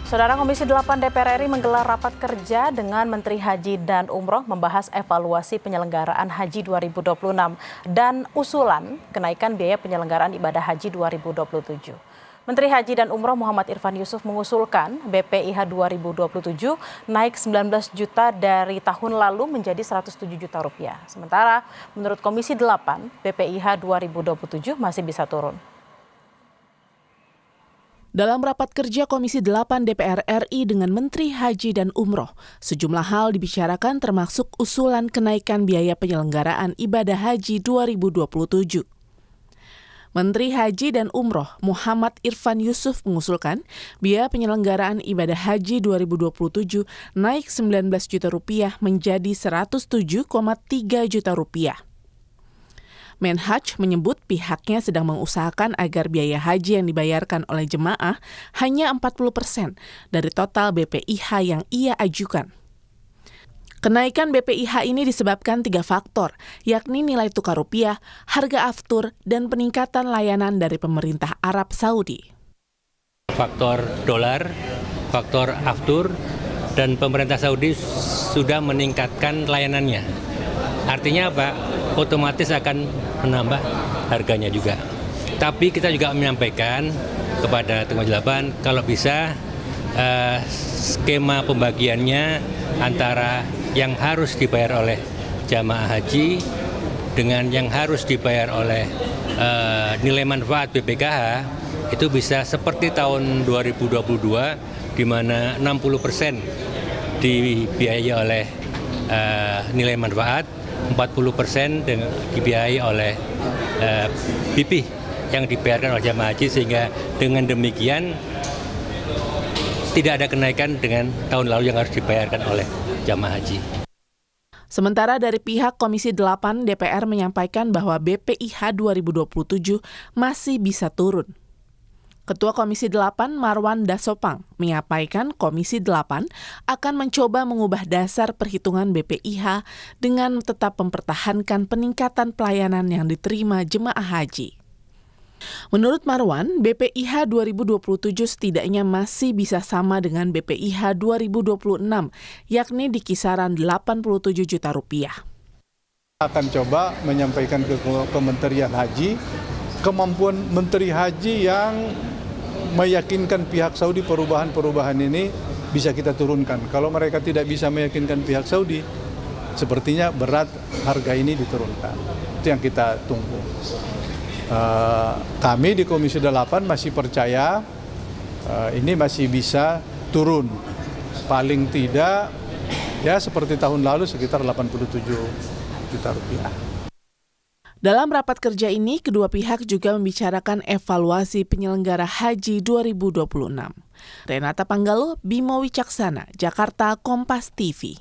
Saudara Komisi 8 DPR RI menggelar rapat kerja dengan Menteri Haji dan Umroh membahas evaluasi penyelenggaraan Haji 2026 dan usulan kenaikan biaya penyelenggaraan ibadah Haji 2027. Menteri Haji dan Umroh Muhammad Irfan Yusuf mengusulkan BPIH 2027 naik 19 juta dari tahun lalu menjadi 107 juta rupiah. Sementara menurut Komisi 8, BPIH 2027 masih bisa turun. Dalam rapat kerja Komisi 8 DPR RI dengan Menteri Haji dan Umroh, sejumlah hal dibicarakan termasuk usulan kenaikan biaya penyelenggaraan ibadah haji 2027. Menteri Haji dan Umroh Muhammad Irfan Yusuf mengusulkan biaya penyelenggaraan ibadah haji 2027 naik 19 juta rupiah menjadi 107,3 juta rupiah. Menhaj menyebut pihaknya sedang mengusahakan agar biaya haji yang dibayarkan oleh jemaah hanya 40% dari total BPIH yang ia ajukan. Kenaikan BPIH ini disebabkan 3 faktor, yakni nilai tukar rupiah, harga aftur, dan peningkatan layanan dari pemerintah Arab Saudi. Faktor dolar, faktor aftur, dan pemerintah Saudi sudah meningkatkan layanannya. Artinya apa? Otomatis akan menambah harganya juga. Tapi kita juga menyampaikan kepada Komisi 8 kalau bisa skema pembagiannya antara yang harus dibayar oleh jamaah haji dengan yang harus dibayar oleh nilai manfaat BPKH itu bisa seperti tahun 2022 di mana 60% dibiayai oleh nilai manfaat, 40% dibiayai oleh BP yang dibayarkan oleh jamaah haji, sehingga dengan demikian tidak ada kenaikan dengan tahun lalu yang harus dibayarkan oleh jamaah haji. Sementara dari pihak Komisi 8 DPR menyampaikan bahwa BPIH 2027 masih bisa turun. Ketua Komisi 8 Marwan Dasopang menyampaikan Komisi 8 akan mencoba mengubah dasar perhitungan BPIH dengan tetap mempertahankan peningkatan pelayanan yang diterima jemaah haji. Menurut Marwan, BPIH 2027 setidaknya masih bisa sama dengan BPIH 2026, yakni di kisaran 87 juta rupiah. Akan coba menyampaikan ke Kementerian Haji, kemampuan Menteri Haji yang meyakinkan pihak Saudi perubahan-perubahan ini bisa kita turunkan. Kalau mereka tidak bisa meyakinkan pihak Saudi, sepertinya berat harga ini diturunkan. Itu yang kita tunggu. Kami di Komisi 8 masih percaya ini masih bisa turun. Paling tidak ya seperti tahun lalu sekitar 87 juta rupiah. Dalam rapat kerja ini, kedua pihak juga membicarakan evaluasi penyelenggara haji 2026. Renata Panggalo, Bimo Wicaksana, Jakarta, Kompas TV.